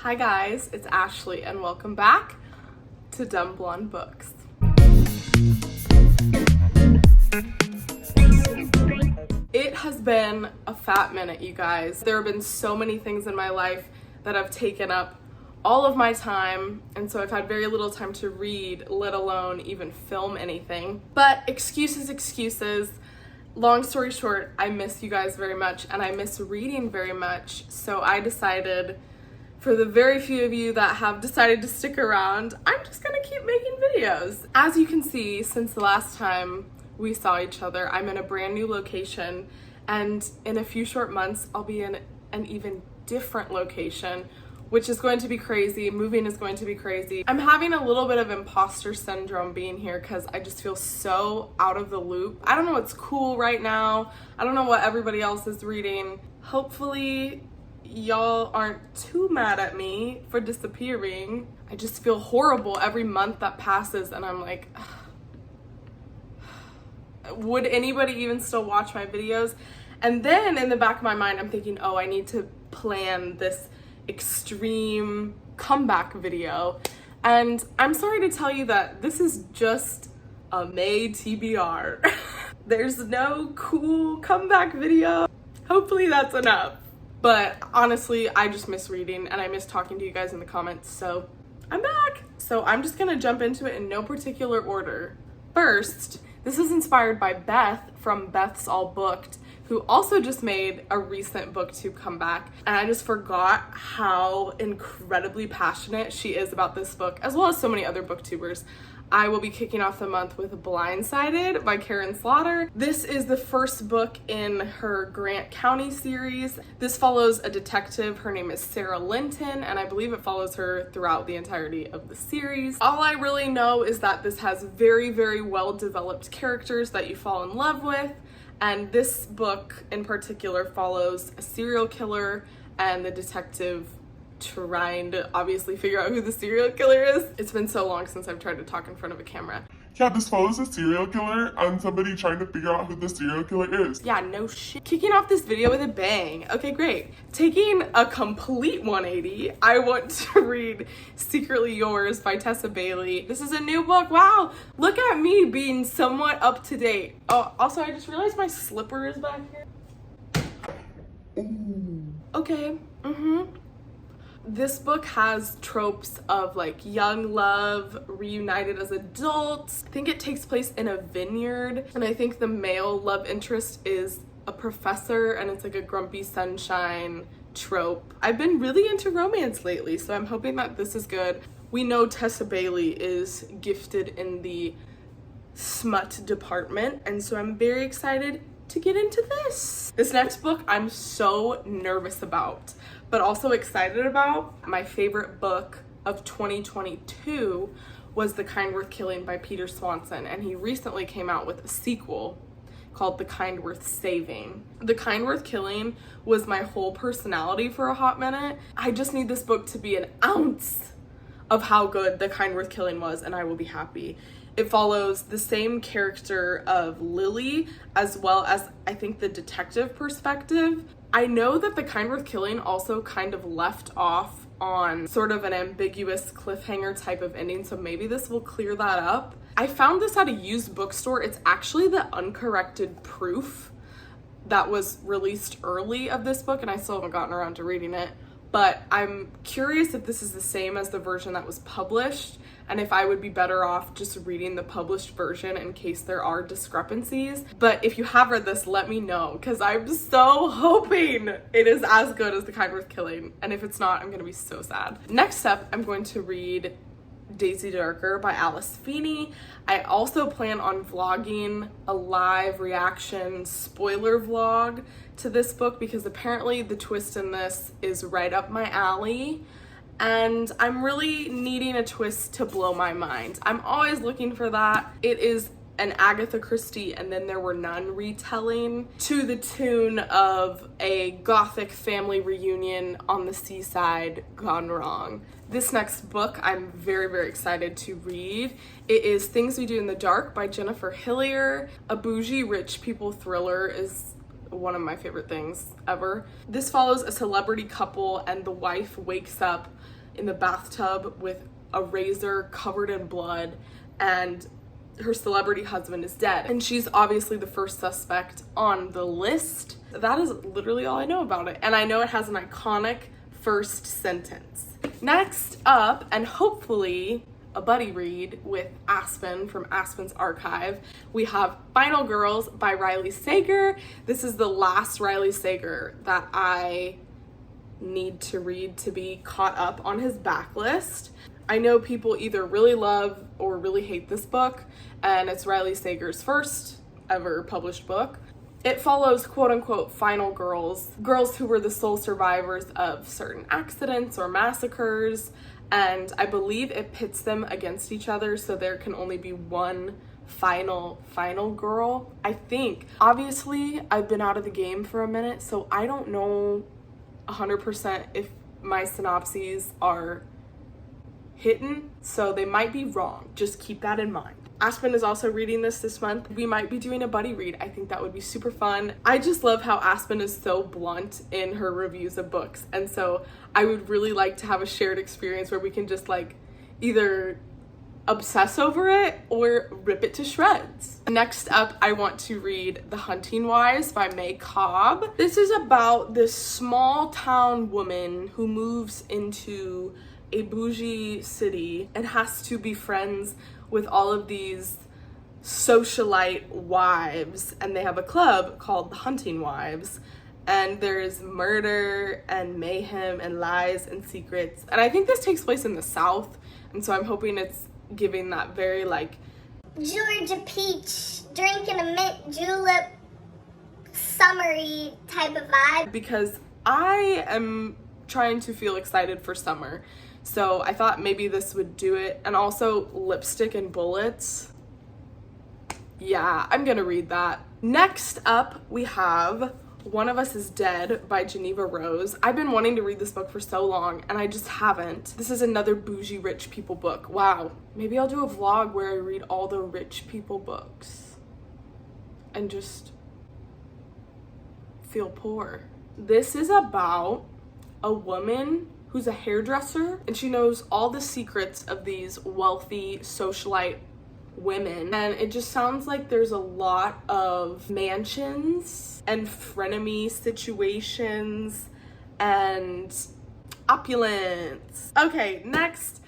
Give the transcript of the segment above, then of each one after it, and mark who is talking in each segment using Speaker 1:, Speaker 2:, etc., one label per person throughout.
Speaker 1: Hi guys, it's Ashley and welcome back to Dumb Blonde Books. It has been a fat minute, you guys. There have been so many things in my life that have taken up all of my time, and so I've had very little time to read, let alone even film anything. But excuses. Long story short, I miss you guys very much and I miss reading very much. So I decided, for the very few of you that have decided to stick around, I'm just gonna keep making videos. As you can see, since the last time we saw each other, I'm in a brand new location, and in a few short months, I'll be in an even different location, which is going to be crazy. Moving is going to be crazy. I'm having a little bit of imposter syndrome being here because I just feel so out of the loop. I don't know what's cool right now. I don't know what everybody else is reading. Hopefully y'all aren't too mad at me for disappearing. I just feel horrible every month that passes and I'm like, would anybody even still watch my videos? And then in the back of my mind, I'm thinking, oh, I need to plan this extreme comeback video. And I'm sorry to tell you that this is just a May TBR. There's no cool comeback video. Hopefully that's enough. But honestly, I just miss reading and I miss talking to you guys in the comments, so I'm back. So I'm just gonna jump into it in no particular order. First, this is inspired by Beth from Beth's All Booked, who also just made a recent booktube comeback. And I just forgot how incredibly passionate she is about this book, as well as so many other booktubers. I will be kicking off the month with Blindsided by Karen Slaughter. This is the first book in her Grant County series. This follows a detective. Her name is Sarah Linton, and I believe it follows her throughout the entirety of the series. All I really know is that this has very, very well-developed characters that you fall in love with. And this book in particular follows a serial killer and the detective trying to obviously figure out who the serial killer is. It's been so long since I've tried to talk in front of a camera.
Speaker 2: Yeah, this follows a serial killer and somebody trying to figure out who the serial killer is.
Speaker 1: Yeah, no shit. Kicking off this video with a bang. Okay, great. Taking a complete 180, I want to read Secretly Yours by Tessa Bailey. This is a new book. Wow, look at me being somewhat up to date. Oh, also, I just realized my slipper is back here.
Speaker 2: Ooh.
Speaker 1: Okay, This book has tropes of like young love, reunited as adults. I think it takes place in a vineyard, and I think the male love interest is a professor, and it's like a grumpy sunshine trope. I've been really into romance lately, so I'm hoping that this is good. We know Tessa Bailey is gifted in the smut department, and so I'm very excited to get into this. This next book I'm so nervous about, but also excited about. My favorite book of 2022 was The Kind Worth Killing by Peter Swanson, and he recently came out with a sequel called The Kind Worth Saving. The Kind Worth Killing was my whole personality for a hot minute. I just need this book to be an ounce of how good The Kind Worth Killing was, and I will be happy. It follows the same character of Lily, as well as I think the detective perspective. I know that The Kind Worth Killing also kind of left off on sort of an ambiguous cliffhanger type of ending, so maybe this will clear that up. I found this at a used bookstore. It's actually the uncorrected proof that was released early of this book, and I still haven't gotten around to reading it. But I'm curious if this is the same as the version that was published, and if I would be better off just reading the published version in case there are discrepancies. But if you have read this, let me know, because I'm so hoping it is as good as The Kind Worth Killing. And if it's not, I'm gonna be so sad. Next up, I'm going to read Daisy Darker by Alice Feeney. I also plan on vlogging a live reaction spoiler vlog to this book because apparently the twist in this is right up my alley, and I'm really needing a twist to blow my mind. I'm always looking for that. It is an Agatha Christie and Then There Were None retelling to the tune of a gothic family reunion on the seaside gone wrong. This next book I'm very, very excited to read. It is Things We Do in the Dark by Jennifer Hillier. A bougie rich people thriller is one of my favorite things ever. This follows a celebrity couple, and the wife wakes up in the bathtub with a razor covered in blood, and her celebrity husband is dead. And she's obviously the first suspect on the list. That is literally all I know about it. And I know it has an iconic first sentence. Next up, and hopefully a buddy read with Aspen from Aspen's archive, we have Final Girls by Riley Sager. This is the last Riley Sager that I need to read to be caught up on his backlist. I know people either really love or really hate this book, and it's Riley Sager's first ever published book. It follows quote-unquote final girls, girls who were the sole survivors of certain accidents or massacres, and I believe it pits them against each other, so there can only be one final girl, I think. Obviously, I've been out of the game for a minute, so I don't know 100% if my synopses are hidden, so they might be wrong. Just keep that in mind. Aspen is also reading this month. We might be doing a buddy read. I think that would be super fun. I just love how Aspen is so blunt in her reviews of books, and so I would really like to have a shared experience where we can just like either obsess over it or rip it to shreds. Next up, I want to read The Hunting Wives by May Cobb. This is about this small town woman who moves into a bougie city and has to be friends with all of these socialite wives, and they have a club called The Hunting Wives, and there's murder and mayhem and lies and secrets, and I think this takes place in the South, and so I'm hoping it's giving that very like
Speaker 3: Georgia peach drinking a mint julep summery type of vibe,
Speaker 1: because I am trying to feel excited for summer. So I thought maybe this would do it. And also Lipstick and Bullets. Yeah, I'm gonna read that. Next up, we have One of Us is Dead by Geneva Rose. I've been wanting to read this book for so long, and I just haven't. This is another bougie rich people book. Wow. Maybe I'll do a vlog where I read all the rich people books and just feel poor. This is about a woman who's a hairdresser, and she knows all the secrets of these wealthy socialite women, and it just sounds like there's a lot of mansions and frenemy situations and opulence. Okay, next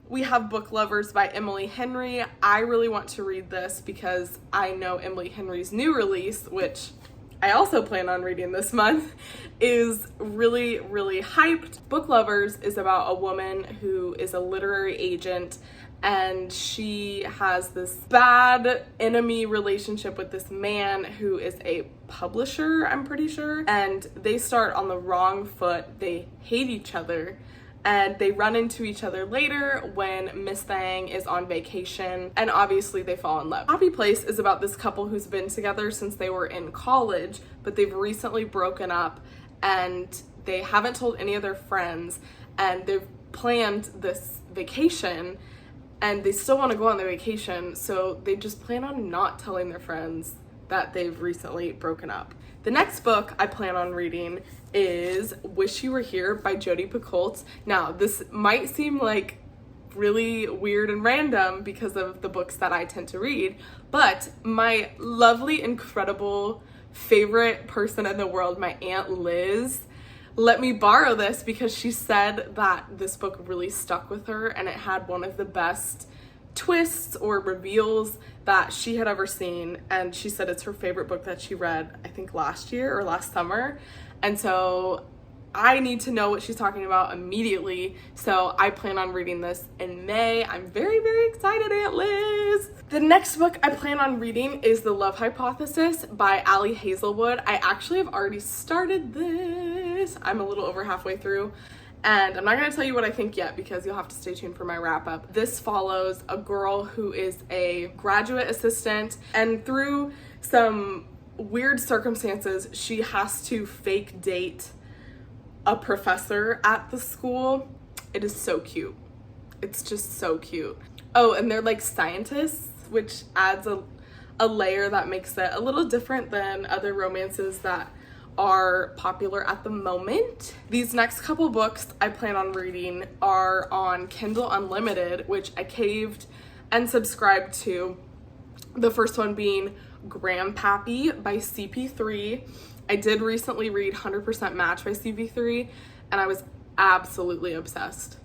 Speaker 1: we have Book Lovers by Emily Henry. I really want to read this because I know Emily Henry's new release, which I also plan on reading this month, is really, really hyped. Book Lovers is about a woman who is a literary agent, and she has this bad enemy relationship with this man who is a publisher, I'm pretty sure, and they start on the wrong foot. They hate each other, and they run into each other later when Miss Thang is on vacation, and obviously they fall in love. Happy Place is about this couple who's been together since they were in college, but they've recently broken up, and they haven't told any of their friends, and they've planned this vacation, and they still want to go on their vacation, so they just plan on not telling their friends that they've recently broken up. The next book I plan on reading is Wish You Were Here by Jodi Picoult. Now, this might seem like really weird and random because of the books that I tend to read, but my lovely, incredible favorite person in the world, my Aunt Liz, let me borrow this because she said that this book really stuck with her, and it had one of the best twists or reveals that she had ever seen, and she said it's her favorite book that she read, I think last year or last summer, and so I need to know what she's talking about immediately, so I plan on reading this in May. I'm very, very excited, Aunt Liz! The next book I plan on reading is The Love Hypothesis by Ali Hazelwood. I actually have already started this. I'm a little over halfway through, and I'm not going to tell you what I think yet because you'll have to stay tuned for my wrap up. This follows a girl who is a graduate assistant, and through some weird circumstances, she has to fake date a professor at the school. It is so cute. It's just so cute. Oh, and they're like scientists, which adds a a layer that makes it a little different than other romances that are popular at the moment. These next couple books I plan on reading are on Kindle Unlimited, which I caved and subscribed to. The first one being Grandpappy by CP3. I did recently read 100% Match by CP3, and I was absolutely obsessed.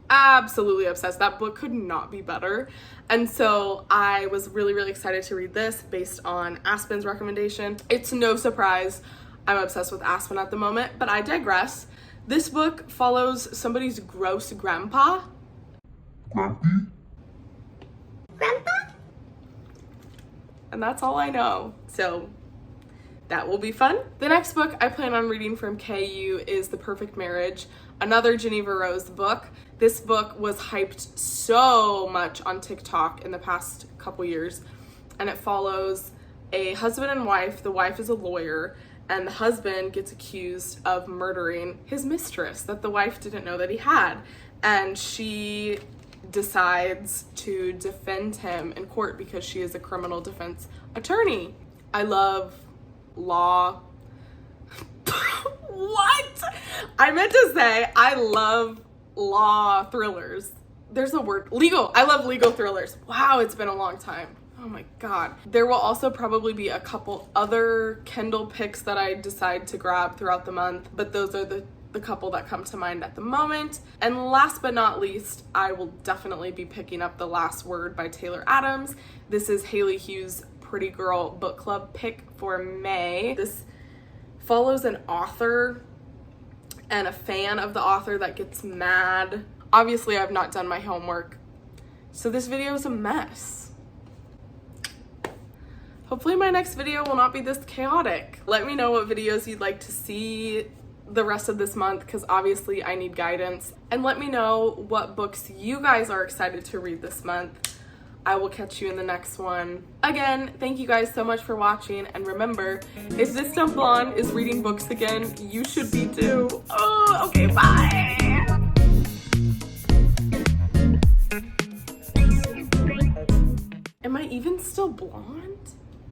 Speaker 1: Absolutely obsessed. That book could not be better. And so I was really, really excited to read this based on Aspen's recommendation. It's no surprise I'm obsessed with Aspen at the moment, but I digress. This book follows somebody's gross grandpa.
Speaker 2: Grumpy?
Speaker 3: Grandpa?
Speaker 1: And that's all I know. So that will be fun. The next book I plan on reading from KU is The Perfect Marriage, another Geneva Rose book. This book was hyped so much on TikTok in the past couple years, and it follows a husband and wife. The wife is a lawyer, and the husband gets accused of murdering his mistress that the wife didn't know that he had, and she decides to defend him in court because she is a criminal defense attorney. I love law. What? I meant to say I love law thrillers. There's a word. Legal. I love legal thrillers. Wow, it's been a long time. Oh my god. There will also probably be a couple other Kindle picks that I decide to grab throughout the month, but those are the couple that come to mind at the moment. And last but not least, I will definitely be picking up The Last Word by Taylor Adams. This is Haley Hughes' Pretty Girl book club pick for May. This follows an author and a fan of the author that gets mad. Obviously, I've not done my homework, so this video is a mess. Hopefully my next video will not be this chaotic. Let me know what videos you'd like to see the rest of this month, because obviously I need guidance. And let me know what books you guys are excited to read this month. I will catch you in the next one. Again, thank you guys so much for watching, and remember, if this dumb blonde is reading books again, you should be too. Oh, okay, bye! Am I even still blonde?